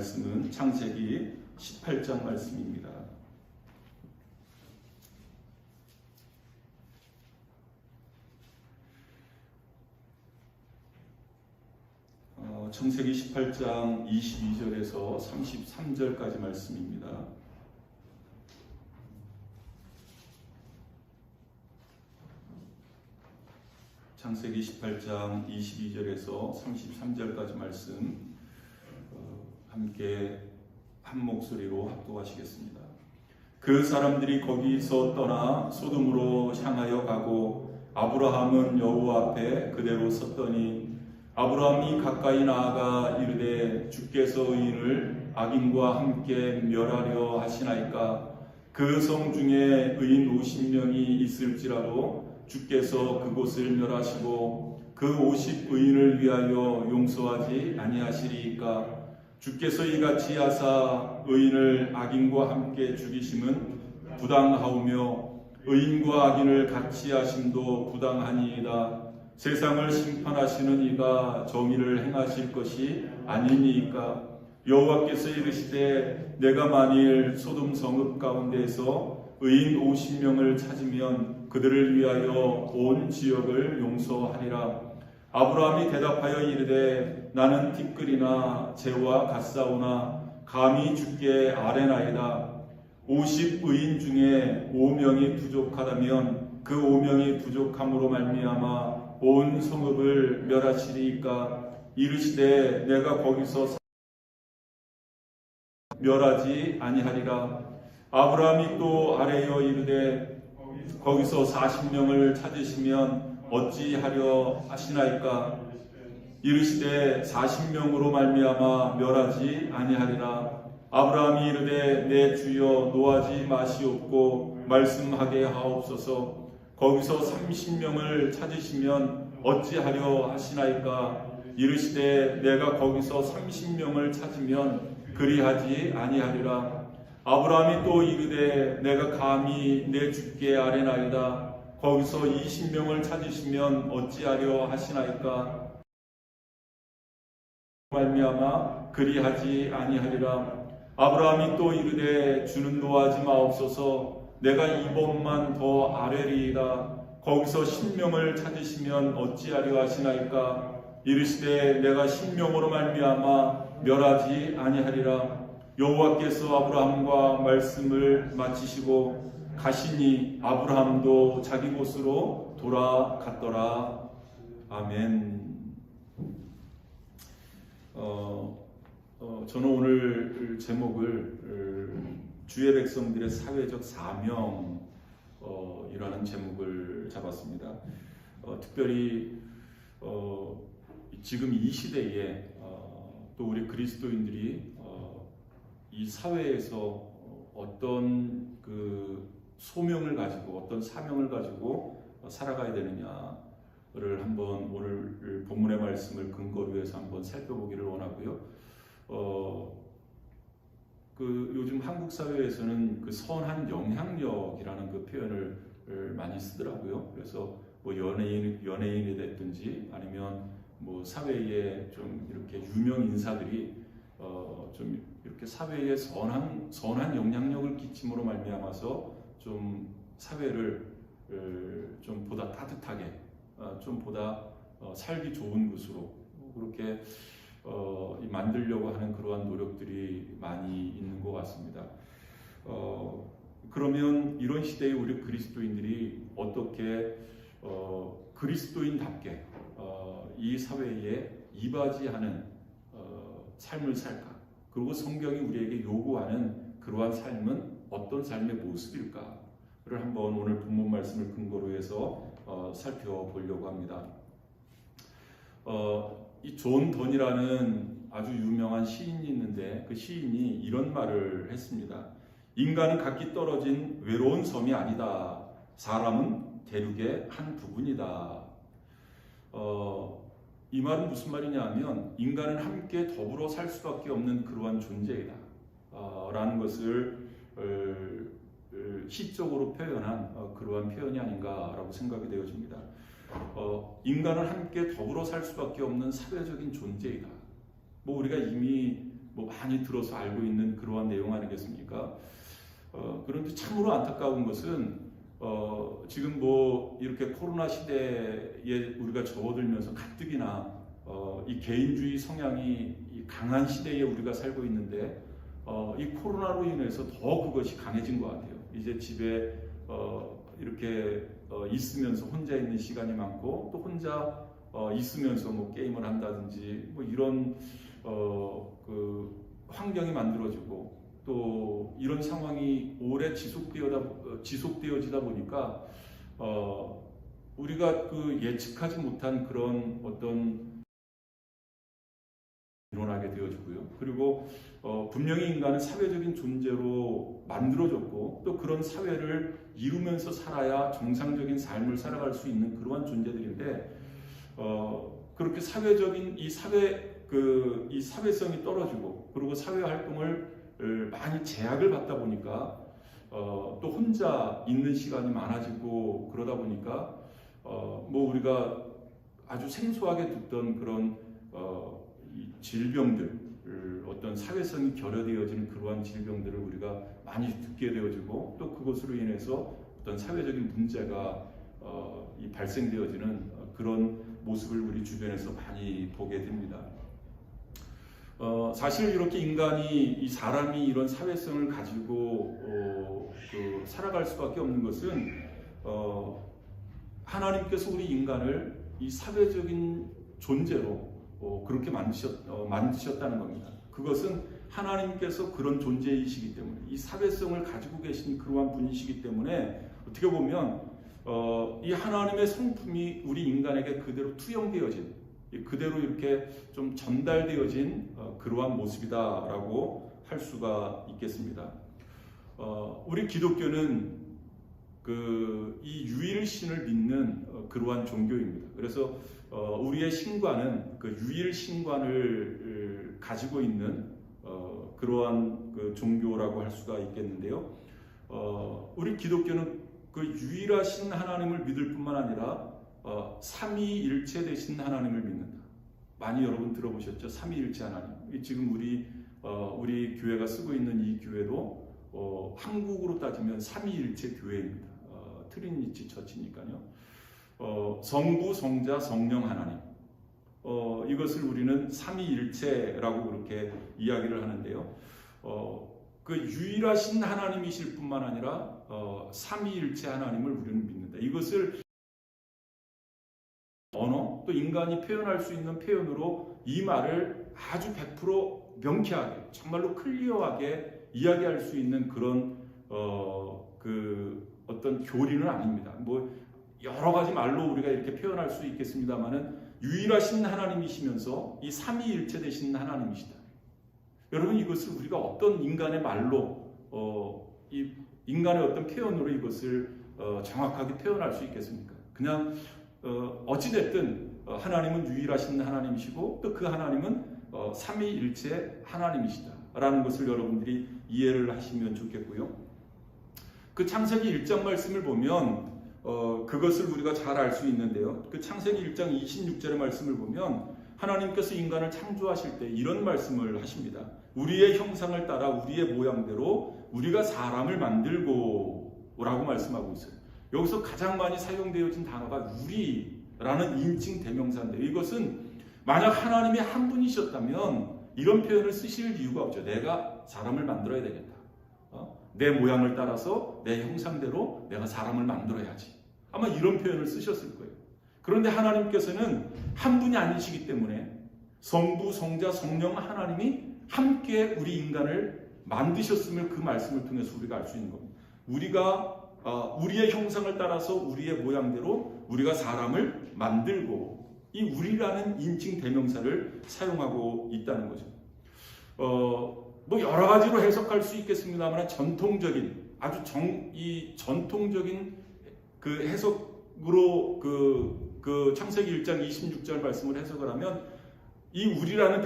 말씀은 창세기 18장 말씀입니다. 창세기 18장 22절에서 33절까지 말씀입니다. 창세기 18장 22절에서 33절까지 말씀 함께 한 목소리로 합독하시겠습니다. 그 사람들이 거기서 떠나 소돔으로 향하여 가고 아브라함은 여호와 앞에 그대로 섰더니 아브라함이 가까이 나아가 이르되 주께서 의인을 악인과 함께 멸하려 하시나이까. 그 성 중에 의인 50명이 있을지라도 주께서 그곳을 멸하시고 그 50의인을 위하여 용서하지 아니하시리이까. 주께서 이같이 하사 의인을 악인과 함께 죽이심은 부당하오며 의인과 악인을 같이 하심도 부당하니이다. 세상을 심판하시는 이가 정의를 행하실 것이 아니니이까. 여호와께서 이르시되 내가 만일 소돔 성읍 가운데에서 의인 50명을 찾으면 그들을 위하여 온 지역을 용서하리라. 아브라함이 대답하여 이르되 나는 티끌이나 재와 같사오나 감히 주께 아뢰나이다. 50의인 중에 5명이 부족하다면 그 5명이 부족함으로 말미암아 온 성읍을 멸하시리이까. 이르시되 내가 거기서 멸하지 아니하리라. 아브라함이 또 아뢰어 이르되 거기서 40명을 찾으시면 어찌하려 하시나이까. 이르시되 40명으로 말미암아 멸하지 아니하리라. 아브라함이 이르되 내 주여 노하지 마시옵고 말씀하게 하옵소서. 거기서 30명을 찾으시면 어찌하려 하시나이까. 이르시되 내가 거기서 30명을 찾으면 그리하지 아니하리라. 아브라함이 또 이르되 내가 감히 내 주께 아뢰나이다. 거기서 20명을 찾으시면 어찌하려 하시나이까. 말미암아 그리하지 아니하리라. 아브라함이 또 이르되 주는 노하지 마옵소서. 내가 이번만 더 아뢰리이다. 거기서 10명을 찾으시면 어찌하려 하시나이까. 이르시되 내가 10명으로 말미암아 멸하지 아니하리라. 여호와께서 아브라함과 말씀을 마치시고 가시니 아브라함도 자기 곳으로 돌아갔더라. 아멘. 저는 오늘 제목을 주의 백성들의 사회적 사명 이라는 제목을 잡았습니다. 특별히 지금 이 시대에 또 우리 그리스도인들이 이 사회에서 어떤 그 소명을 가지고 어떤 사명을 가지고 살아가야 되느냐를 한번 오늘 본문의 말씀을 근거로 해서 한번 살펴보기를 원하고요. 그 요즘 한국 사회에서는 그 선한 영향력이라는 그 표현을 많이 쓰더라고요. 그래서 뭐 연예인이 됐든지 아니면 뭐 사회에 좀 이렇게 유명 인사들이 좀 이렇게 사회에 선한 영향력을 끼침으로 말미암아서 좀 사회를 좀 보다 따뜻하게 좀 보다 살기 좋은 곳으로 그렇게 만들려고 하는 그러한 노력들이 많이 있는 것 같습니다. 그러면 이런 시대에 우리 그리스도인들이 어떻게 그리스도인답게 이 사회에 이바지하는 삶을 살까? 그리고 성경이 우리에게 요구하는 그러한 삶은 어떤 삶의 모습일까를 한번 오늘 본문 말씀을 근거로 해서 살펴보려고 합니다. 이 존 던이라는 아주 유명한 시인이 있는데 그 시인이 이런 말을 했습니다. 인간은 각기 떨어진 외로운 섬이 아니다. 사람은 대륙의 한 부분이다. 이 말은 무슨 말이냐 하면 인간은 함께 더불어 살 수밖에 없는 그러한 존재이다 라는 것을 시적으로 표현한 그러한 표현이 아닌가라고 생각이 되어집니다. 인간은 함께 더불어 살 수밖에 없는 사회적인 존재이다. 뭐 우리가 이미 뭐 많이 들어서 알고 있는 그러한 내용 아니겠습니까? 그런데 참으로 안타까운 것은 지금 뭐 이렇게 코로나 시대에 우리가 접어들면서 가뜩이나 이 개인주의 성향이 이 강한 시대에 우리가 살고 있는데 이 코로나로 인해서 더 그것이 강해진 것 같아요. 이제 집에 이렇게 있으면서 혼자 있는 시간이 많고 또 혼자 있으면서 뭐 게임을 한다든지 뭐 이런 그 환경이 만들어지고 또 이런 상황이 오래 지속되어지다 보니까 우리가 그 예측하지 못한 그런 어떤 일어나게 되어지고요. 그리고 분명히 인간은 사회적인 존재로 만들어졌고 또 그런 사회를 이루면서 살아야 정상적인 삶을 살아갈 수 있는 그러한 존재들인데 그렇게 사회적인 이 사회성이 떨어지고 그리고 사회 활동을 많이 제약을 받다 보니까 또 혼자 있는 시간이 많아지고 그러다 보니까 뭐 우리가 아주 생소하게 듣던 그런 이 질병들, 어떤 사회성이 결여되어지는 그러한 질병들을 우리가 많이 듣게 되어지고 또 그것으로 인해서 어떤 사회적인 문제가 발생되어지는 그런 모습을 우리 주변에서 많이 보게 됩니다. 사실 이렇게 이 사람이 이런 사회성을 가지고 살아갈 수밖에 없는 것은 하나님께서 우리 인간을 이 사회적인 존재로 그렇게 만드셨다는 겁니다. 그것은 하나님께서 그런 존재이시기 때문에 이 사회성을 가지고 계신 그러한 분이시기 때문에 어떻게 보면 이 하나님의 성품이 우리 인간에게 그대로 투영되어진 그대로 이렇게 좀 전달되어진 그러한 모습이다라고 할 수가 있겠습니다. 우리 기독교는 이 유일신을 믿는 그러한 종교입니다. 그래서 우리의 신관은 그 유일신관을 가지고 있는 그러한 그 종교라고 할 수가 있겠는데요. 우리 기독교는 그 유일하신 하나님을 믿을 뿐만 아니라 삼위일체 되신 하나님을 믿는다. 많이 여러분 들어보셨죠? 삼위일체 하나님. 지금 우리 교회가 쓰고 있는 이 교회도 한국으로 따지면 삼위일체 교회입니다. 트리니티 처치니까요. 성부, 성자, 성령 하나님. 이것을 우리는 삼위일체라고 그렇게 이야기를 하는데요. 그 유일하신 하나님이실 뿐만 아니라 삼위일체 하나님을 우리는 믿는다. 이것을 언어 또 인간이 표현할 수 있는 표현으로 이 말을 아주 100% 명쾌하게 정말로 클리어하게 이야기할 수 있는 그런 어떤 교리는 아닙니다. 뭐 여러 가지 말로 우리가 이렇게 표현할 수 있겠습니다만은 유일하신 하나님이시면서 이 삼위일체 되신 하나님이시다. 여러분 이것을 우리가 어떤 인간의 말로 이 인간의 어떤 표현으로 이것을 정확하게 표현할 수 있겠습니까? 그냥 어찌됐든 하나님은 유일하신 하나님이시고 또 그 하나님은 삼위일체 하나님이시다라는 것을 여러분들이 이해를 하시면 좋겠고요. 그 창세기 1장 말씀을 보면 그것을 우리가 잘 알 수 있는데요. 그 창세기 1장 26절의 말씀을 보면 하나님께서 인간을 창조하실 때 이런 말씀을 하십니다. 우리의 형상을 따라 우리의 모양대로 우리가 사람을 만들고 라고 말씀하고 있어요. 여기서 가장 많이 사용되어진 단어가 우리라는 인칭 대명사인데 이것은 만약 하나님이 한 분이셨다면 이런 표현을 쓰실 이유가 없죠. 내가 사람을 만들어야 되겠다. 내 모양을 따라서 내 형상대로 내가 사람을 만들어야지. 아마 이런 표현을 쓰셨을 거예요. 그런데 하나님께서는 한 분이 아니시기 때문에 성부, 성자, 성령 하나님이 함께 우리 인간을 만드셨음을 그 말씀을 통해서 우리가 알 수 있는 겁니다. 우리의 형상을 따라서 우리의 모양대로 우리가 사람을 만들고 이 우리라는 인칭 대명사를 사용하고 있다는 거죠. 뭐 여러 가지로 해석할 수 있겠습니다만 전통적인 이 전통적인 그 해석으로 그 창세기 1장 26절 말씀을 해석을 하면 이 우리라는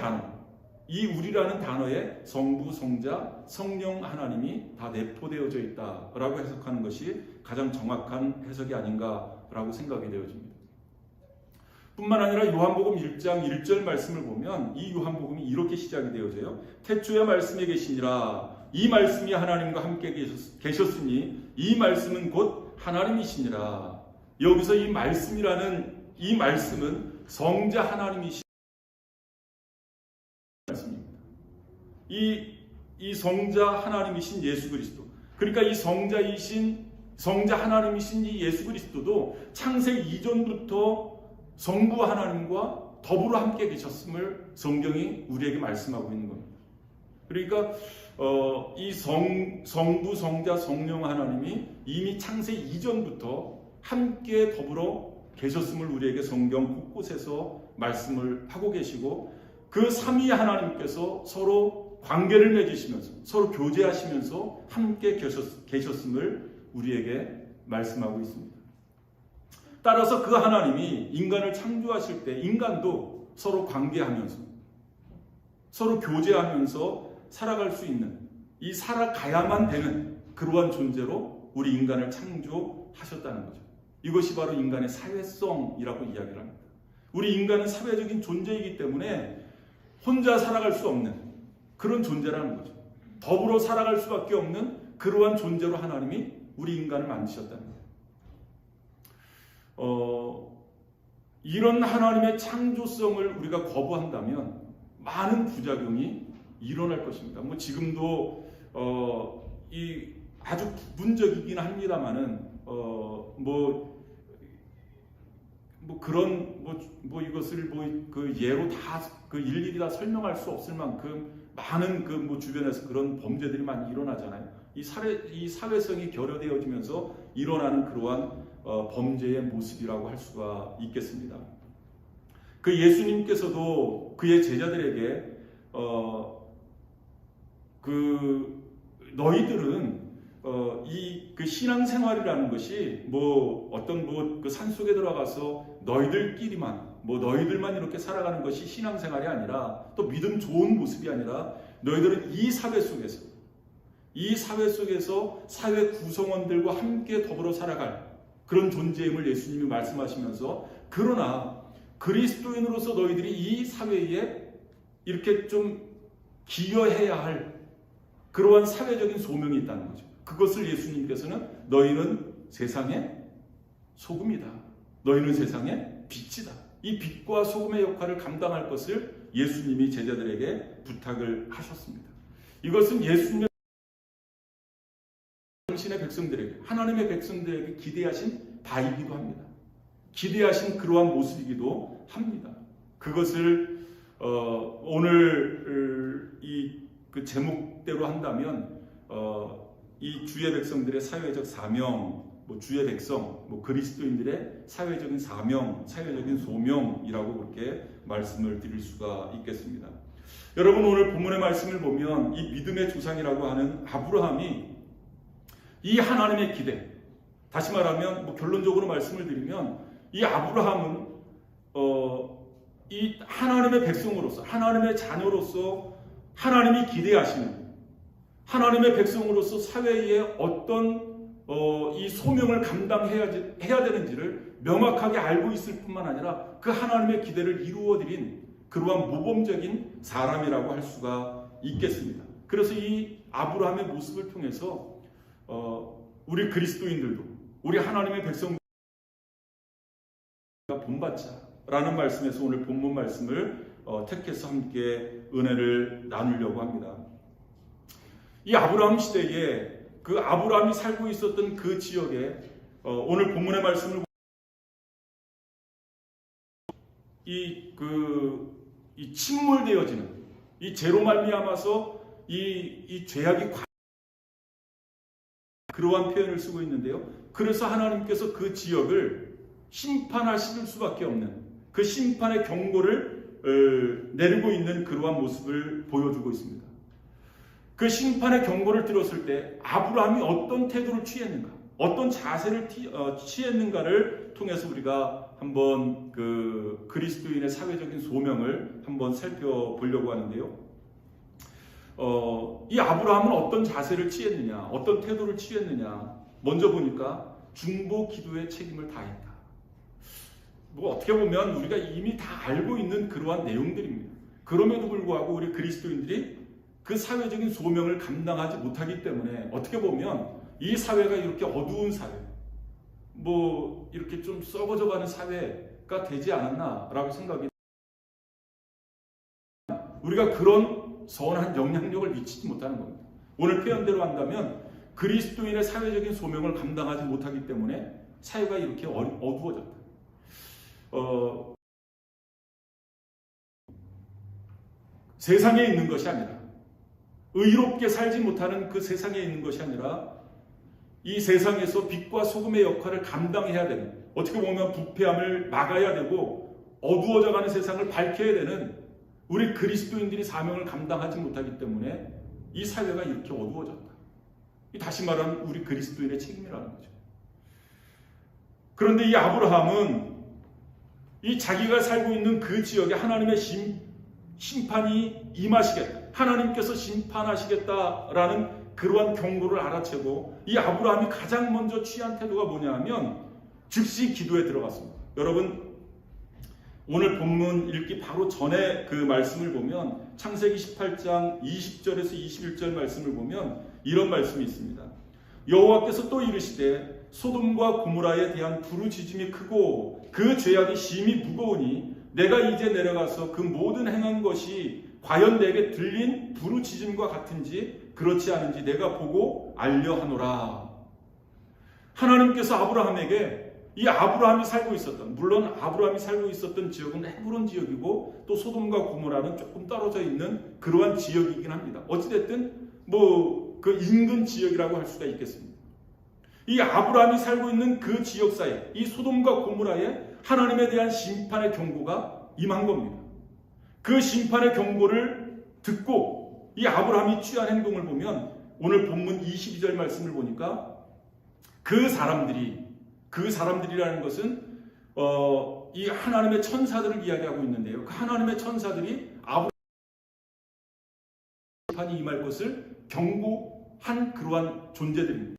단어에 성부, 성자, 성령 하나님이 다 내포되어져 있다라고 해석하는 것이 가장 정확한 해석이 아닌가라고 생각이 되어집니다. 뿐만 아니라 요한복음 1장 1절 말씀을 보면 이 요한복음이 이렇게 시작이 되어져요. 태초에 말씀에 계시니라. 이 말씀이 하나님과 함께 계셨으니 이 말씀은 곧 하나님이시니라. 여기서 이 말씀이라는 이 말씀은 성자 하나님이신 말씀입니다. 이 성자 하나님이신 예수 그리스도. 그러니까 이 성자 하나님이신 이 예수 그리스도도 창세 이전부터 성부 하나님과 더불어 함께 계셨음을 성경이 우리에게 말씀하고 있는 겁니다. 그러니까 이 성부, 성자, 성령 하나님이 이미 창세 이전부터 함께 더불어 계셨음을 우리에게 성경 곳곳에서 말씀을 하고 계시고 그 삼위 하나님께서 서로 관계를 맺으시면서 서로 교제하시면서 함께 계셨음을 우리에게 말씀하고 있습니다. 따라서 그 하나님이 인간을 창조하실 때 인간도 서로 관계하면서 서로 교제하면서 살아갈 수 있는 이 살아가야만 되는 그러한 존재로 우리 인간을 창조하셨다는 거죠. 이것이 바로 인간의 사회성이라고 이야기를 합니다. 우리 인간은 사회적인 존재이기 때문에 혼자 살아갈 수 없는 그런 존재라는 거죠. 더불어 살아갈 수밖에 없는 그러한 존재로 하나님이 우리 인간을 만드셨다는 거예요. 이런 하나님의 창조성을 우리가 거부한다면 많은 부작용이 일어날 것입니다. 뭐 지금도 이 아주 부분적이긴 합니다만은 그런 이것을 그 예로 다 그 일일이 다 설명할 수 없을 만큼 많은 그 주변에서 그런 범죄들이 많이 일어나잖아요. 이 사회성이 결여되어지면서 일어나는 그러한 범죄의 모습이라고 할 수가 있겠습니다. 그 예수님께서도 그의 제자들에게 너희들은 그 신앙생활이라는 것이 어떤 그 산속에 들어가서 너희들만 이렇게 살아가는 것이 신앙생활이 아니라 또 믿음 좋은 모습이 아니라 너희들은 이 사회 속에서 사회 구성원들과 함께 더불어 살아갈 그런 존재임을 예수님이 말씀하시면서 그러나 그리스도인으로서 너희들이 이 사회에 이렇게 좀 기여해야 할 그러한 사회적인 소명이 있다는 거죠. 그것을 예수님께서는 너희는 세상의 소금이다. 너희는 세상의 빛이다. 이 빛과 소금의 역할을 감당할 것을 예수님이 제자들에게 부탁을 하셨습니다. 이것은 예수님의 당신의 백성들에게 하나님의 백성들에게 기대하신 바이기도 합니다. 기대하신 그러한 모습이기도 합니다. 그것을 오늘 그 제목대로 한다면 이 주의 백성들의 사회적 사명, 주의 백성, 그리스도인들의 사회적인 사명, 사회적인 소명이라고 그렇게 말씀을 드릴 수가 있겠습니다. 여러분 오늘 본문의 말씀을 보면 이 믿음의 조상이라고 하는 아브라함이 이 하나님의 기대, 다시 말하면 결론적으로 말씀을 드리면 이 아브라함은 이 하나님의 백성으로서 하나님의 자녀로서 하나님이 기대하시는 하나님의 백성으로서 사회에 어떤 이 소명을 감당해야 되는지를 명확하게 알고 있을 뿐만 아니라 그 하나님의 기대를 이루어드린 그러한 모범적인 사람이라고 할 수가 있겠습니다. 그래서 이 아브라함의 모습을 통해서 우리 그리스도인들도 우리 하나님의 백성들과 본받자라는 말씀에서 오늘 본문 말씀을 택해서 함께 은혜를 나누려고 합니다. 이 아브라함 시대에 그 아브라함이 살고 있었던 그 지역에 오늘 본문의 말씀을 이 침몰되어지는 이 죄로 말미암아서 이 죄악이 그러한 표현을 쓰고 있는데요. 그래서 하나님께서 그 지역을 심판하실 수밖에 없는 그 심판의 경고를 내리고 있는 그러한 모습을 보여주고 있습니다. 그 심판의 경고를 들었을 때 아브라함이 어떤 태도를 취했는가, 어떤 자세를 취했는가를 통해서 우리가 한번 그 그리스도인의 사회적인 소명을 한번 살펴보려고 하는데요. 이 아브라함은 어떤 자세를 취했느냐, 어떤 태도를 취했느냐, 먼저 보니까 중보 기도의 책임을 다했다. 뭐 어떻게 보면 우리가 이미 다 알고 있는 그러한 내용들입니다. 그럼에도 불구하고 우리 그리스도인들이 그 사회적인 소명을 감당하지 못하기 때문에 어떻게 보면 이 사회가 이렇게 어두운 사회, 뭐 이렇게 좀 썩어져가는 사회가 되지 않았나라고 생각이, 우리가 그런 선한 영향력을 미치지 못하는 겁니다. 오늘 표현대로 한다면 그리스도인의 사회적인 소명을 감당하지 못하기 때문에 사회가 이렇게 어두워졌다. 세상에 있는 것이 아니라, 의롭게 살지 못하는 그 세상에 있는 것이 아니라 이 세상에서 빛과 소금의 역할을 감당해야 되는, 어떻게 보면 부패함을 막아야 되고 어두워져가는 세상을 밝혀야 되는 우리 그리스도인들이 사명을 감당하지 못하기 때문에 이 사회가 이렇게 어두워졌다. 다시 말하면 우리 그리스도인의 책임이라는 거죠. 그런데 이 아브라함은 이 자기가 살고 있는 그 지역에 하나님의 심판이 임하시겠다, 하나님께서 심판하시겠다라는 그러한 경고를 알아채고 이 아브라함이 가장 먼저 취한 태도가 뭐냐 하면 즉시 기도에 들어갔습니다. 여러분, 오늘 본문 읽기 바로 전에 그 말씀을 보면 창세기 18장 20절에서 21절 말씀을 보면 이런 말씀이 있습니다. 여호와께서 또 이르시되 소돔과 고모라에 대한 부르짖음이 크고 그 죄악이 심히 무거우니 내가 이제 내려가서 그 모든 행한 것이 과연 내게 들린 부르짖음과 같은지 그렇지 않은지 내가 보고 알려하노라. 하나님께서 아브라함에게, 이 아브라함이 살고 있었던, 물론 아브라함이 살고 있었던 지역은 헤브론 지역이고 또 소돔과 고모라는 조금 떨어져 있는 그러한 지역이긴 합니다. 어찌됐든 뭐 그 인근 지역이라고 할 수가 있겠습니다. 이 아브라함이 살고 있는 그 지역사에, 이 소돔과 고모라에 하나님에 대한 심판의 경고가 임한 겁니다. 그 심판의 경고를 듣고 이 아브라함이 취한 행동을 보면 오늘 본문 22절 말씀을 보니까 그 사람들이라는 것은 이 하나님의 천사들을 이야기하고 있는데요. 그 하나님의 천사들이 아브라함의 심판이 임할 것을 경고한 그러한 존재들입니다.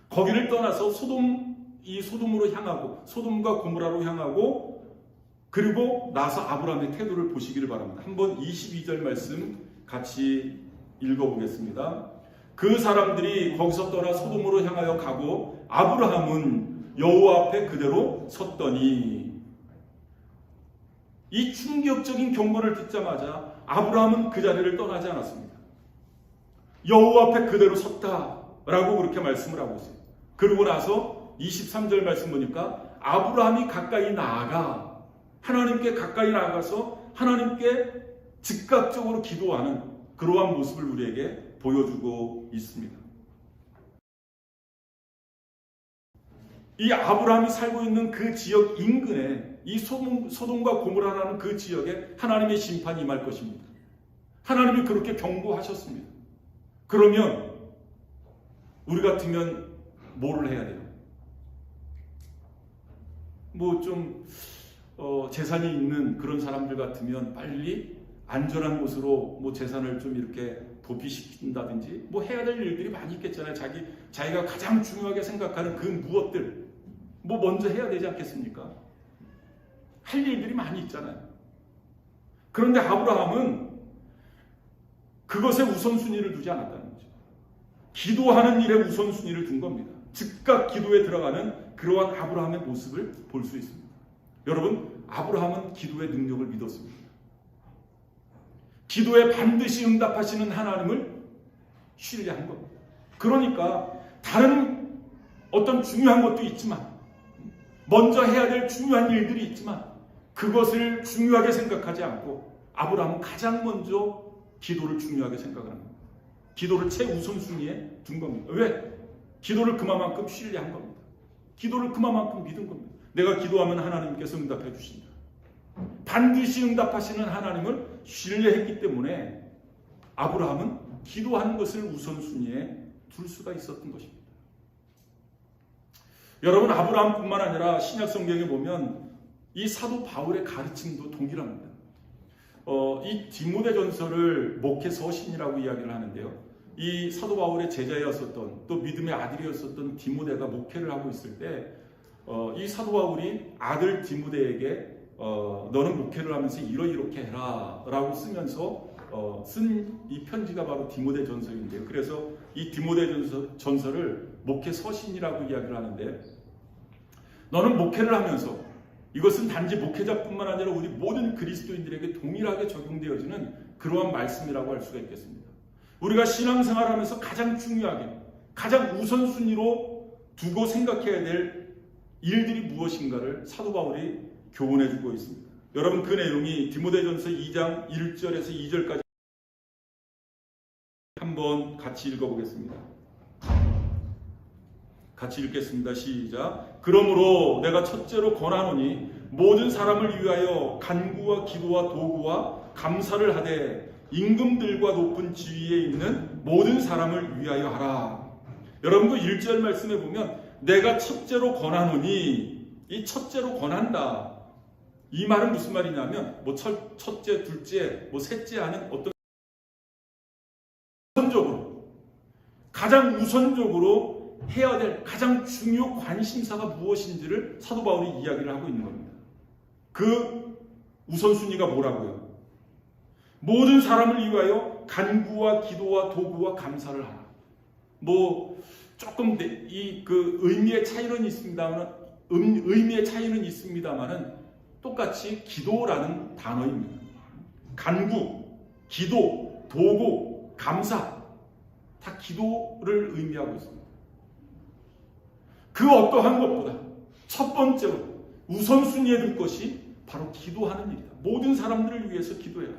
거기를 떠나서 소돔으로 향하고 소돔과 고모라로 향하고 그리고 나서 아브라함의 태도를 보시기를 바랍니다. 한번 22절 말씀 같이 읽어보겠습니다. 그 사람들이 거기서 떠나 소돔으로 향하여 가고 아브라함은 여호와 앞에 그대로 섰더니, 이 충격적인 경고를 듣자마자 아브라함은 그 자리를 떠나지 않았습니다. 여호와 앞에 그대로 섰다라고 그렇게 말씀을 하고 있어요. 그러고 나서 23절 말씀 보니까 아브라함이 가까이 나아가, 하나님께 가까이 나아가서 하나님께 즉각적으로 기도하는 그러한 모습을 우리에게 보여주고 있습니다. 이 아브라함이 살고 있는 그 지역 인근에 이 소돔과 고모라라는 그 지역에 하나님의 심판이 임할 것입니다. 하나님이 그렇게 경고하셨습니다. 그러면 우리 같으면 뭐를 해야 돼요? 뭐 좀 재산이 있는 그런 사람들 같으면 빨리 안전한 곳으로 뭐 재산을 좀 이렇게 도피시킨다든지 뭐 해야 될 일들이 많이 있겠잖아요. 자기가 가장 중요하게 생각하는 그 무엇들 뭐 먼저 해야 되지 않겠습니까? 할 일들이 많이 있잖아요. 그런데 아브라함은 그것에 우선순위를 두지 않았다는 거죠. 기도하는 일에 우선순위를 둔 겁니다. 즉각 기도에 들어가는 그러한 아브라함의 모습을 볼 수 있습니다. 여러분, 아브라함은 기도의 능력을 믿었습니다. 기도에 반드시 응답하시는 하나님을 신뢰한 겁니다. 그러니까 다른 어떤 중요한 것도 있지만, 먼저 해야 될 중요한 일들이 있지만 그것을 중요하게 생각하지 않고 아브라함은 가장 먼저 기도를 중요하게 생각을 합니다. 기도를 최우선순위에 둔 겁니다. 왜? 기도를 그만큼 신뢰한 겁니다. 기도를 그만큼 믿은 겁니다. 내가 기도하면 하나님께서 응답해 주신다. 반드시 응답하시는 하나님을 신뢰했기 때문에 아브라함은 기도하는 것을 우선순위에 둘 수가 있었던 것입니다. 여러분, 아브라함뿐만 아니라 신약 성경에 보면 이 사도 바울의 가르침도 동일합니다. 이 디모데전서를 목회 서신이라고 이야기를 하는데요. 이 사도 바울의 제자였었던 또 믿음의 아들이었었던 디모데가 목회를 하고 있을 때 이 사도 바울이 아들 디모데에게 너는 목회를 하면서 이렇게 해라 라고 쓰면서 쓴 이 편지가 바로 디모데 전서인데요. 그래서 이 디모데 전서를 목회 서신이라고 이야기를 하는데, 너는 목회를 하면서, 이것은 단지 목회자뿐만 아니라 우리 모든 그리스도인들에게 동일하게 적용되어지는 그러한 말씀이라고 할 수가 있겠습니다. 우리가 신앙생활하면서 가장 중요하게, 가장 우선순위로 두고 생각해야 될 일들이 무엇인가를 사도 바울이 교훈해주고 있습니다. 여러분, 그 내용이 디모데전서 2장 1절에서 2절까지 한번 같이 읽어보겠습니다. 같이 읽겠습니다. 시작. 그러므로 내가 첫째로 권하노니 모든 사람을 위하여 간구와 기도와 도구와 감사를 하되 임금들과 높은 지위에 있는 모든 사람을 위하여 하라. 여러분, 그 1절 말씀에 보면 내가 첫째로 권하노니, 이 첫째로 권한다, 이 말은 무슨 말이냐면 첫째, 둘째, 셋째 하는 어떤 가장 우선적으로 해야 될 가장 중요 관심사가 무엇인지를 사도 바울이 이야기를 하고 있는 겁니다. 그 우선순위가 뭐라고요? 모든 사람을 위하여 간구와 기도와 도구와 감사를 하라. 조금 그 의미의 차이는 있습니다만은 똑같이 기도라는 단어입니다. 간구, 기도, 도구, 감사, 다 기도를 의미하고 있습니다. 그 어떠한 것보다 첫 번째로 우선순위에 둘 것이 바로 기도하는 일이다. 모든 사람들을 위해서 기도해라.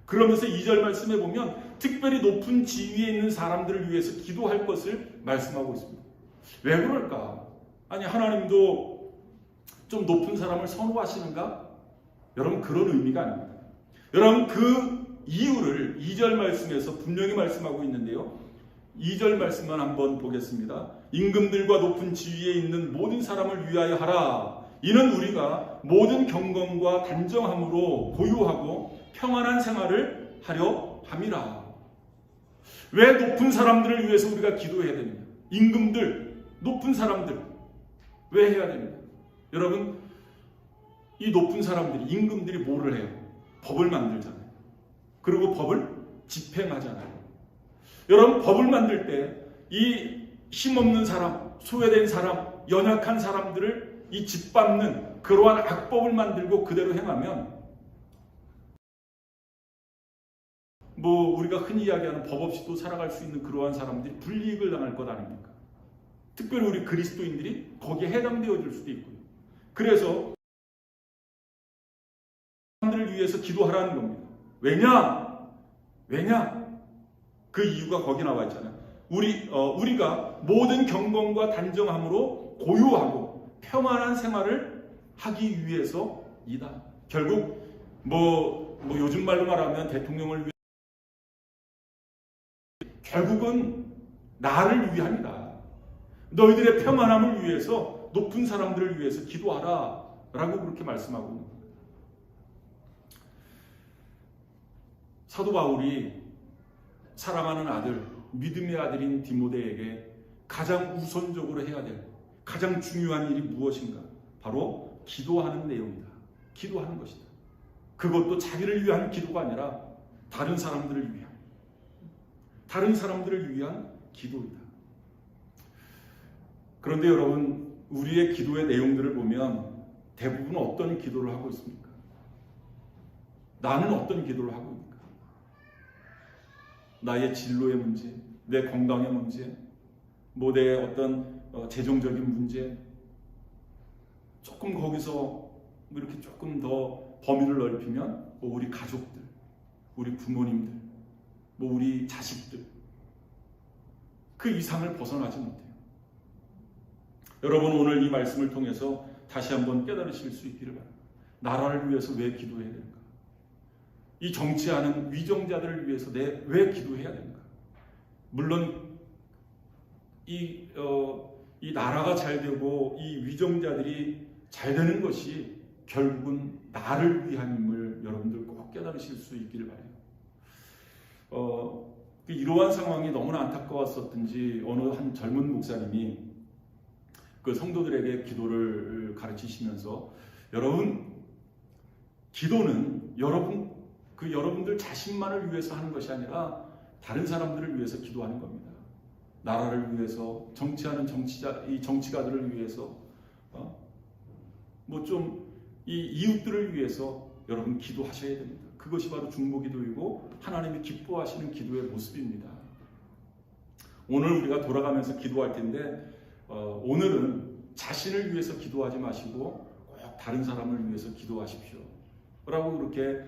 그러면서 2절 말씀에 보면 특별히 높은 지위에 있는 사람들을 위해서 기도할 것을 말씀하고 있습니다. 왜 그럴까? 아니, 하나님도 좀 높은 사람을 선호하시는가? 여러분, 그런 의미가 아닙니다. 여러분, 그 이유를 2절 말씀에서 분명히 말씀하고 있는데요. 2절 말씀만 한번 보겠습니다. 임금들과 높은 지위에 있는 모든 사람을 위하여 하라. 이는 우리가 모든 경건과 단정함으로 고요하고 평안한 생활을 하려 함이라. 왜 높은 사람들을 위해서 우리가 기도해야 됩니까? 임금들, 높은 사람들 왜 해야 됩니까? 여러분, 이 높은 사람들이, 임금들이 뭐를 해요? 법을 만들잖아요. 그리고 법을 집행하잖아요. 여러분, 법을 만들 때 이 힘없는 사람, 소외된 사람, 연약한 사람들을 이 짓밟는 그러한 악법을 만들고 그대로 행하면 우리가 흔히 이야기하는 법 없이도 살아갈 수 있는 그러한 사람들이 불이익을 당할 것 아닙니까? 특별히 우리 그리스도인들이 거기에 해당되어질 수도 있고요. 그래서 사람들을 위해서 기도하라는 겁니다. 왜냐? 그 이유가 거기 나와 있잖아요. 우리가 모든 경건과 단정함으로 고요하고 평안한 생활을 하기 위해서이다. 결국 요즘 말로 말하면 대통령을 위해, 결국은 나를 위함이다. 너희들의 평안함을 위해서, 높은 사람들을 위해서 기도하라 라고 그렇게 말씀하고 있는 겁니다. 사도 바울이 사랑하는 아들, 믿음의 아들인 디모데에게 가장 우선적으로 해야 될 가장 중요한 일이 무엇인가? 바로 기도하는 내용이다. 기도하는 것이다. 그것도 자기를 위한 기도가 아니라 다른 사람들을 위한 기도이다. 그런데 여러분, 우리의 기도의 내용들을 보면 대부분 어떤 기도를 하고 있습니까? 나는 어떤 기도를 하고 있습니까? 나의 진로의 문제, 내 건강의 문제, 내 어떤 재정적인 문제, 조금 거기서 이렇게 조금 더 범위를 넓히면 우리 가족들, 우리 부모님들, 우리 자식들, 그 이상을 벗어나지 못해요. 여러분, 오늘 이 말씀을 통해서 다시 한번 깨달으실 수 있기를 바랍니다. 나라를 위해서 왜 기도해야 되는가? 이 정치하는 위정자들을 위해서 왜 기도해야 되는가? 물론 이 나라가 잘 되고 이 위정자들이 잘 되는 것이 결국은 나를 위함임을 여러분들 꼭 깨달으실 수 있기를 바라요. 이러한 상황이 너무나 안타까웠었든지 어느 한 젊은 목사님이 그 성도들에게 기도를 가르치시면서 여러분, 기도는 여러분들 자신만을 위해서 하는 것이 아니라 다른 사람들을 위해서 기도하는 겁니다. 나라를 위해서, 정치하는 정치가들을 위해서, 이 이웃들을 위해서 여러분 기도하셔야 됩니다. 그것이 바로 중보기도이고 하나님이 기뻐하시는 기도의 모습입니다. 오늘 우리가 돌아가면서 기도할 텐데 오늘은 자신을 위해서 기도하지 마시고 꼭 다른 사람을 위해서 기도하십시오 라고 그렇게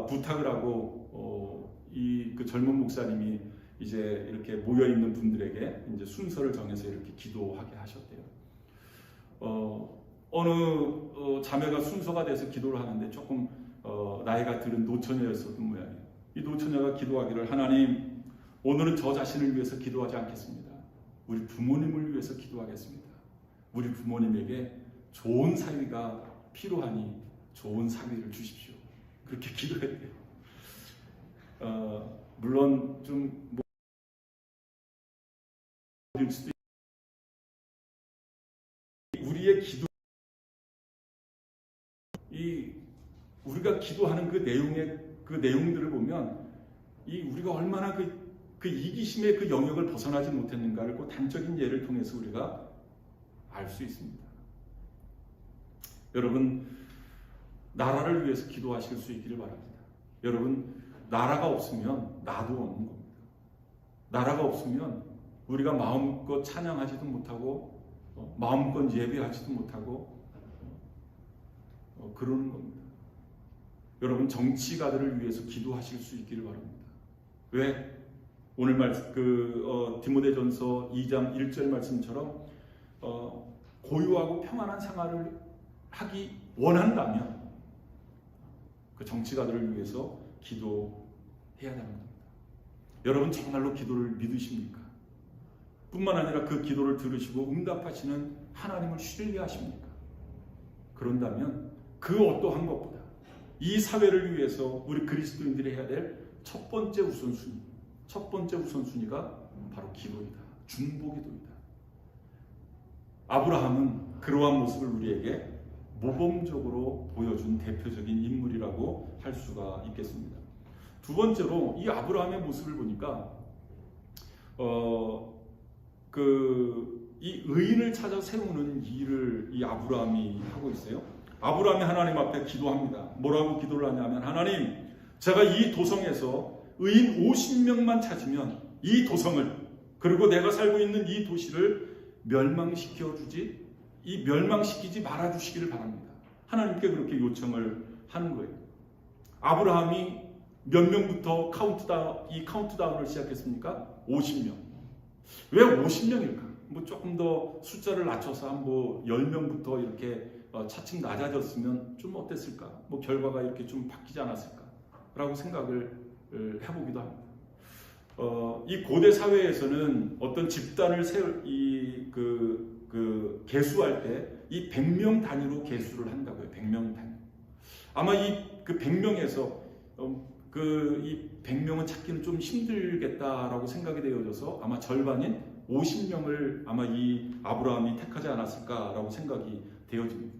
부탁을 하고 그 젊은 목사님이 이제 이렇게 모여있는 분들에게 이제 순서를 정해서 이렇게 기도하게 하셨대요. 어느 자매가 순서가 돼서 기도를 하는데 조금 나이가 들은 노처녀였었던 모양이에요. 이 노처녀가 기도하기를, 하나님, 오늘은 저 자신을 위해서 기도하지 않겠습니다. 우리 부모님을 위해서 기도하겠습니다. 우리 부모님에게 좋은 사위가 필요하니 좋은 사위를 주십시오. 그렇게 기도했대요. 물론 좀 일 수도 우리의 기도, 우리가 기도하는 그 내용들을 보면 우리가 얼마나 그 이기심의 그 영역을 벗어나지 못했는가를 그 단적인 예를 통해서 우리가 알 수 있습니다. 여러분, 나라를 위해서 기도하실 수 있기를 바랍니다. 여러분, 나라가 없으면 나도 없는 겁니다. 나라가 없으면 우리가 마음껏 찬양하지도 못하고 마음껏 예배하지도 못하고 그러는 겁니다. 여러분, 정치가들을 위해서 기도하실 수 있기를 바랍니다. 왜? 오늘 말씀 디모데전서 2장 1절 말씀처럼 고요하고 평안한 생활을 하기 원한다면 그 정치가들을 위해서 기도해야 하는 겁니다. 여러분, 정말로 기도를 믿으십니까? 뿐만 아니라 그 기도를 들으시고 응답하시는 하나님을 신뢰하십니까? 그런다면 그 어떠한 것보다 이 사회를 위해서 우리 그리스도인들이 해야 될 첫 번째 우선순위가 바로 기도이다. 중보기도이다. 아브라함은 그러한 모습을 우리에게 모범적으로 보여준 대표적인 인물이라고 할 수가 있겠습니다. 두 번째로 이 아브라함의 모습을 보니까 이 의인을 찾아 세우는 일을 이 아브라함이 하고 있어요. 아브라함이 하나님 앞에 기도합니다. 뭐라고 기도를 하냐면, 하나님, 제가 이 도성에서 의인 50명만 찾으면 이 도성을, 그리고 내가 살고 있는 이 도시를 멸망시키지 말아주시기를 바랍니다. 하나님께 그렇게 요청을 하는 거예요. 아브라함이 몇 명부터 카운트다운을 시작했습니까? 50명. 왜 50명일까? 조금 더 숫자를 낮춰서 한 10명부터 이렇게 차츰 낮아졌으면 좀 어땠을까? 결과가 이렇게 좀 바뀌지 않았을까? 라고 생각을 해보기도 합니다. 이 고대 사회에서는 어떤 집단을 개수할 때 이 100명 단위로 개수를 한다고요. 100명 단위. 아마 그 100명에서 이 100명은 찾기는 좀 힘들겠다라고 생각이 되어져서 아마 절반인 50명을 아마 이 아브라함이 택하지 않았을까라고 생각이 되어집니다.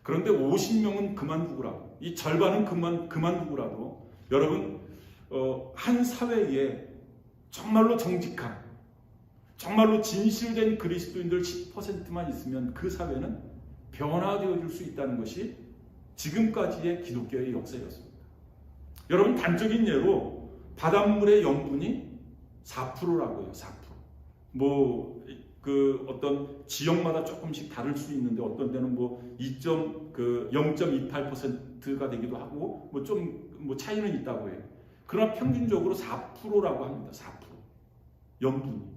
그런데 50명은 그만두고라도, 이 절반은 그만두고라도 여러분, 한 사회에 정말로 정직한, 정말로 진실된 그리스도인들 10%만 있으면 그 사회는 변화되어질 수 있다는 것이 지금까지의 기독교의 역사였습니다. 여러분, 단적인 예로 바닷물의 염분이 4%라고 해요. 4%. 어떤 지역마다 조금씩 다를 수 있는데 어떤 때는 0.28%가 되기도 하고 차이는 있다고 해요. 그러나 평균적으로 4%라고 합니다. 4%. 염분.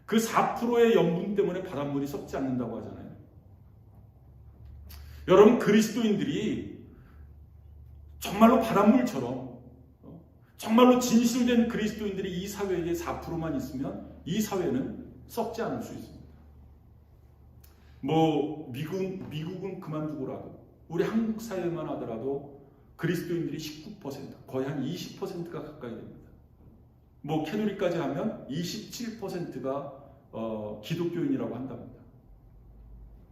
그 4%의 염분 때문에 바닷물이 썩지 않는다고 하잖아요. 여러분, 그리스도인들이 정말로 바닷물처럼 정말로 진실된 그리스도인들이 이 사회에 4%만 있으면 이 사회는 썩지 않을 수 있습니다. 미국은 그만두고라도 우리 한국 사회만 하더라도 그리스도인들이 19%, 거의 한 20%가 가까이 됩니다. 캐톨릭까지 하면 27%가 기독교인이라고 한답니다.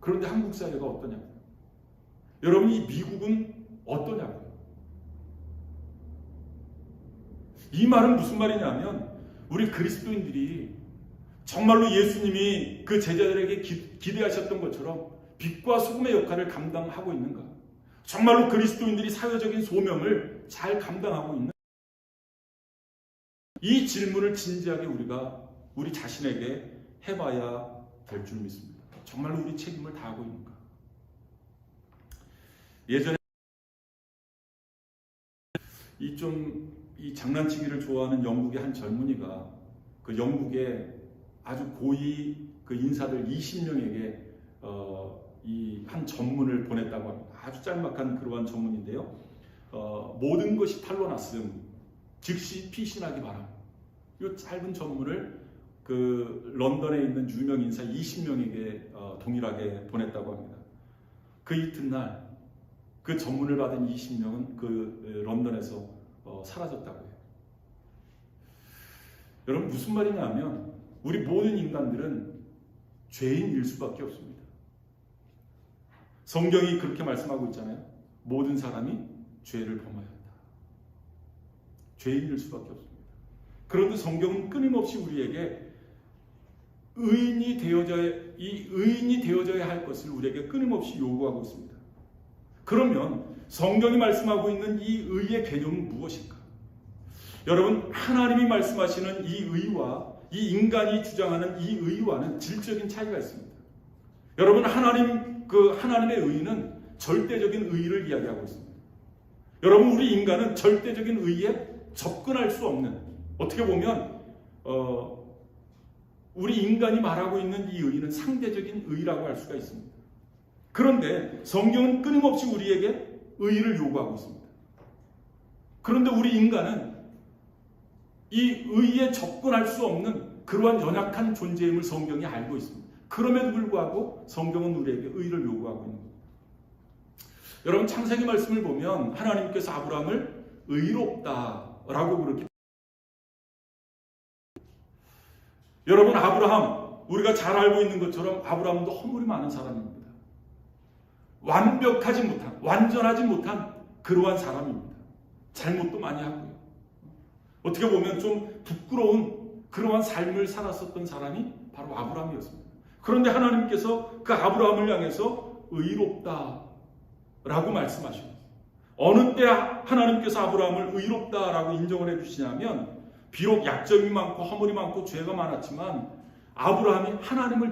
그런데 한국 사회가 어떠냐고요. 여러분, 이 미국은 어떠냐고요. 이 말은 무슨 말이냐면 우리 그리스도인들이 정말로 예수님이 그 제자들에게 기대하셨던 것처럼 빛과 소금의 역할을 감당하고 있는가? 정말로 그리스도인들이 사회적인 소명을 잘 감당하고 있는가? 이 질문을 진지하게 우리가 우리 자신에게 해봐야 될 줄 믿습니다. 정말로 우리 책임을 다하고 있는가? 예전에 이 장난치기를 좋아하는 영국의 한 젊은이가 그 영국의 아주 고위 그 인사들 20명에게 이 한 전문을 보냈다고 합니다. 아주 짤막한 그러한 전문인데요. 모든 것이 탄로 났음 즉시 피신하기 바랍니다. 이 짧은 전문을 그 런던에 있는 유명 인사 20명에게 동일하게 보냈다고 합니다. 그 이튿날 그 전문을 받은 20명은 그 런던에서 사라졌다고 해요. 여러분, 무슨 말이냐면 우리 모든 인간들은 죄인일 수밖에 없습니다. 성경이 그렇게 말씀하고 있잖아요. 모든 사람이 죄를 범하였다. 죄인일 수밖에 없습니다. 그런데 성경은 끊임없이 우리에게 의인이 되어져야 할 것을 우리에게 끊임없이 요구하고 있습니다. 그러면 성경이 말씀하고 있는 이 의의 개념은 무엇일까? 여러분, 하나님이 말씀하시는 이 의와 이 인간이 주장하는 이 의와는 질적인 차이가 있습니다. 여러분, 하나님의 의는 절대적인 의를 이야기하고 있습니다. 여러분, 우리 인간은 절대적인 의에 접근할 수 없는, 어떻게 보면 우리 인간이 말하고 있는 이 의는 상대적인 의라고 할 수가 있습니다. 그런데 성경은 끊임없이 우리에게 의를 요구하고 있습니다. 그런데 우리 인간은 이 의에 접근할 수 없는 그러한 연약한 존재임을 성경이 알고 있습니다. 그럼에도 불구하고 성경은 우리에게 의를 요구하고 있는 겁니다. 여러분, 창세기 말씀을 보면 하나님께서 아브라함을 의롭다라고 그렇게, 여러분, 아브라함, 우리가 잘 알고 있는 것처럼 아브라함도 허물이 많은 사람입니다. 완전하지 못한 그러한 사람입니다. 잘못도 많이 하고요. 어떻게 보면 좀 부끄러운 그러한 삶을 살았었던 사람이 바로 아브라함이었습니다. 그런데 하나님께서 그 아브라함을 향해서 의롭다라고 말씀하십니다. 어느 때 하나님께서 아브라함을 의롭다라고 인정을 해주시냐면, 비록 약점이 많고 허물이 많고 죄가 많았지만 아브라함이 하나님을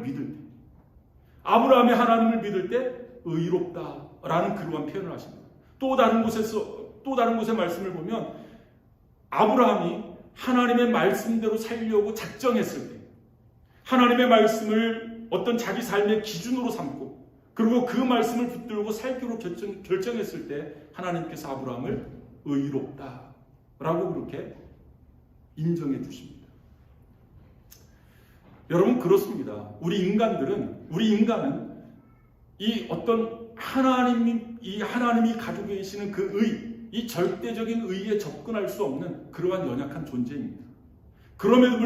믿을 때 의롭다라는 그러한 표현을 하십니다. 또 다른 곳의 말씀을 보면 아브라함이 하나님의 말씀대로 살려고 작정했을 때, 하나님의 말씀을 어떤 자기 삶의 기준으로 삼고 그리고 그 말씀을 붙들고 살기로 결정했을 때 하나님께서 아브라함을 의롭다라고 그렇게 인정해 주십니다. 여러분, 그렇습니다. 우리 인간은 이 어떤 하나님이 가지고 계시는 그 의, 이 절대적인 의에 접근할 수 없는 그러한 연약한 존재입니다. 그럼에도